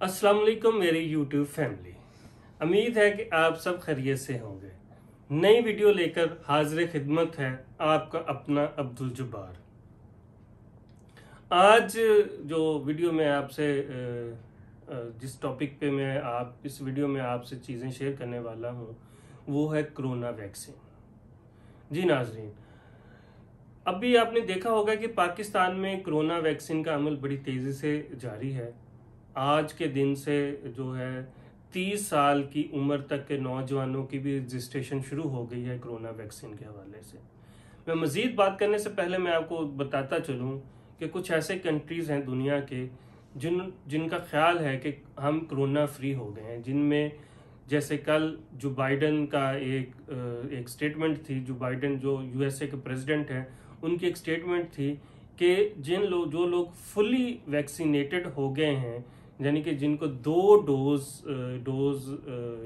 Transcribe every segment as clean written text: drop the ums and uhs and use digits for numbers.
अस्सलाम वालेकुम मेरी यूट्यूब फैमिली। उम्मीद है कि आप सब खैरियत से होंगे। नई वीडियो लेकर हाजिर खिदमत है आपका अपना अब्दुल जब्बार। आज जो वीडियो में आपसे जिस टॉपिक पे मैं आप इस वीडियो में आपसे चीज़ें शेयर करने वाला हूँ वो है कोरोना वैक्सीन। जी नाजरीन, अभी आपने देखा होगा कि पाकिस्तान में कोरोना वैक्सीन का अमल बड़ी तेज़ी से जारी है। आज के दिन से जो है 30 साल की उम्र तक के नौजवानों की भी रजिस्ट्रेशन शुरू हो गई है कोरोना वैक्सीन के हवाले से। मैं मज़ीद बात करने से पहले मैं आपको बताता चलूँ कि कुछ ऐसे कंट्रीज़ हैं दुनिया के जिनका ख्याल है कि हम कोरोना फ्री हो गए हैं, जिनमें जैसे कल जो बाइडन का एक स्टेटमेंट थी। जो बाइडन जो यूएसए के प्रेसिडेंट हैं, उनकी एक स्टेटमेंट थी कि जो लोग फुली वैक्सीनेटेड हो गए हैं, यानी कि जिनको 2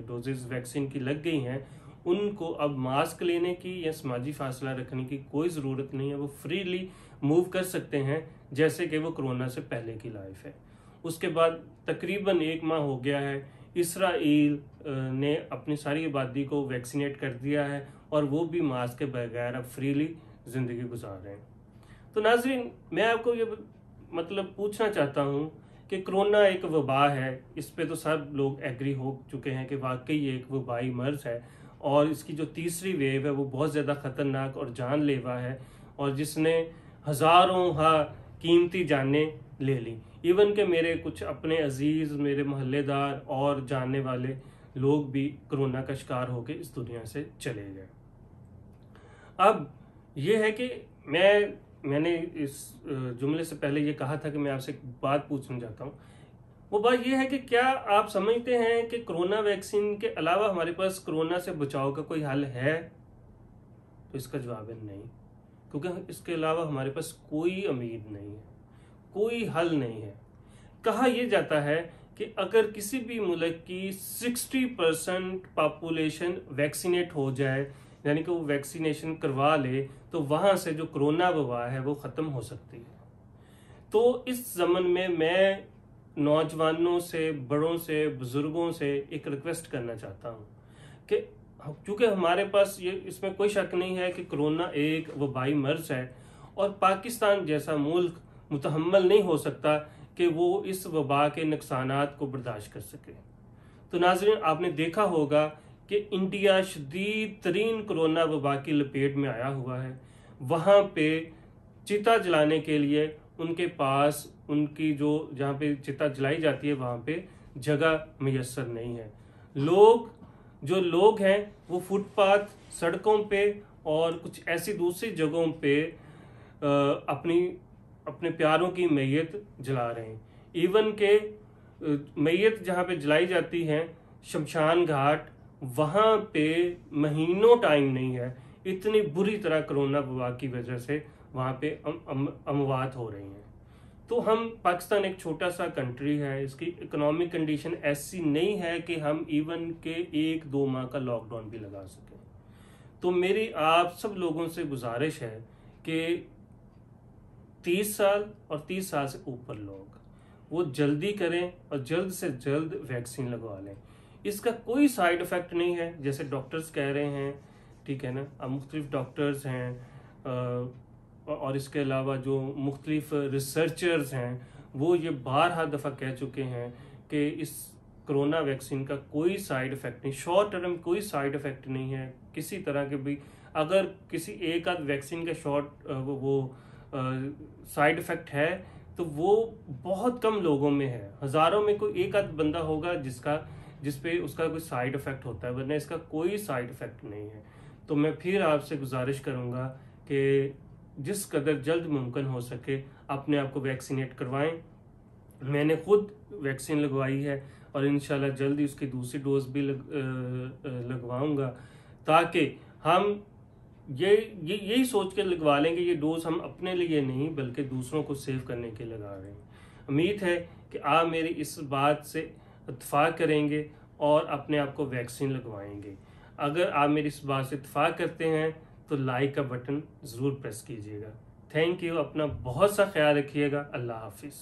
डोजेज वैक्सीन की लग गई हैं, उनको अब मास्क लेने की या समाजी फासला रखने की कोई ज़रूरत नहीं है। वो फ्रीली मूव कर सकते हैं जैसे कि वो कोरोना से पहले की लाइफ है। उसके बाद तकरीबन 1 माह हो गया है, इसराइल ने अपनी सारी आबादी को वैक्सीनेट कर दिया है और वो भी मास्क के बगैर अब फ्रीली ज़िंदगी गुजार रहे हैं। तो नाजरीन, मैं आपको ये पूछना चाहता हूँ कि कोरोना एक वबा है। इस पे तो सब लोग एग्री हो चुके हैं कि वाकई ये एक वबाई मर्ज है और इसकी जो तीसरी वेव है वो बहुत ज़्यादा ख़तरनाक और जानलेवा है और जिसने हज़ारों कीमती जानें ले ली। इवन के मेरे कुछ अपने अजीज़, मेरे मोहल्लेदार और जानने वाले लोग भी कोरोना का शिकार होकर इस दुनिया से चले गए। अब ये है कि मैंने इस जुमले से पहले ये कहा था कि मैं आपसे एक बात पूछना चाहता हूँ। वो बात ये है कि क्या आप समझते हैं कि कोरोना वैक्सीन के अलावा हमारे पास कोरोना से बचाव का कोई हल है? तो इसका जवाब है नहीं, क्योंकि इसके अलावा हमारे पास कोई उम्मीद नहीं है, कोई हल नहीं है। कहा यह जाता है कि अगर किसी भी मुल्क की 60% पॉपुलेशन वैक्सीनेट हो जाए, यानी कि वो वैक्सीनेशन करवा ले, तो वहाँ से जो कोरोना वबा है वो ख़त्म हो सकती है। तो इस ज़मन में मैं नौजवानों से, बड़ों से, बुज़ुर्गों से एक रिक्वेस्ट करना चाहता हूँ कि चूँकि हमारे पास ये इसमें कोई शक नहीं है कि कोरोना एक वबाई मर्ज है और पाकिस्तान जैसा मुल्क मुतहम्मल नहीं हो सकता कि वो इस वबा के नुकसानात को बर्दाश्त कर सके। तो नाज़रीन, आपने देखा होगा कि इंडिया शदीद तरीन कोरोना वबा की लपेट में आया हुआ है। वहाँ पे चिता जलाने के लिए उनके पास उनकी जहाँ पे चिता जलाई जाती है वहाँ पे जगह मैसर नहीं है। जो लोग हैं वो फुटपाथ, सड़कों पे और कुछ ऐसी दूसरी जगहों पे अपने प्यारों की मैयत जला रहे हैं। इवन के मैयत जहाँ पे जलाई जाती है, शमशान घाट, वहाँ पे महीनों टाइम नहीं है, इतनी बुरी तरह कोरोना वबा की वजह से वहाँ पे अमवात हो रही हैं। तो हम पाकिस्तान एक छोटा सा कंट्री है, इसकी इकोनॉमिक कंडीशन ऐसी नहीं है कि हम इवन के 1-2 माह का लॉकडाउन भी लगा सकें। तो मेरी आप सब लोगों से गुजारिश है कि 30 साल और 30 साल से ऊपर लोग वो जल्दी करें और जल्द से जल्द वैक्सीन लगवा लें। इसका कोई साइड इफ़ेक्ट नहीं है जैसे डॉक्टर्स कह रहे हैं, ठीक है ना। अब मुख्तलिफ डॉक्टर्स हैं और इसके अलावा जो मुख्तलिफ रिसर्चर्स हैं वो ये बारहा दफ़ा कह चुके हैं कि इस कोरोना वैक्सीन का कोई साइड इफ़ेक्ट नहीं, शॉर्ट टर्म कोई साइड इफ़ेक्ट नहीं है किसी तरह के भी। अगर किसी एक आध वैक्सीन का साइड इफ़ेक्ट है तो वो बहुत कम लोगों में है, हज़ारों में कोई एक आध बंदा होगा जिस पे उसका कोई साइड इफ़ेक्ट होता है, वरना इसका कोई साइड इफ़ेक्ट नहीं है। तो मैं फिर आपसे गुजारिश करूँगा कि जिस कदर जल्द मुमकिन हो सके अपने आप को वैक्सीनेट करवाएं। मैंने खुद वैक्सीन लगवाई है और इंशाल्लाह जल्दी उसकी दूसरी डोज भी लगवाऊंगा, ताकि हम यही सोच के लगवा लेंगे ये डोज हम अपने लिए नहीं बल्कि दूसरों को सेव करने के लगा रहे हैं। उम्मीद है कि आप मेरी इस बात से इत्तेफाक करेंगे और अपने आप को वैक्सीन लगवाएंगे। अगर आप मेरी इस बात से इत्तेफाक करते हैं तो लाइक का बटन ज़रूर प्रेस कीजिएगा। Thank you. अपना बहुत सा ख्याल रखिएगा। अल्लाह हाफिज़।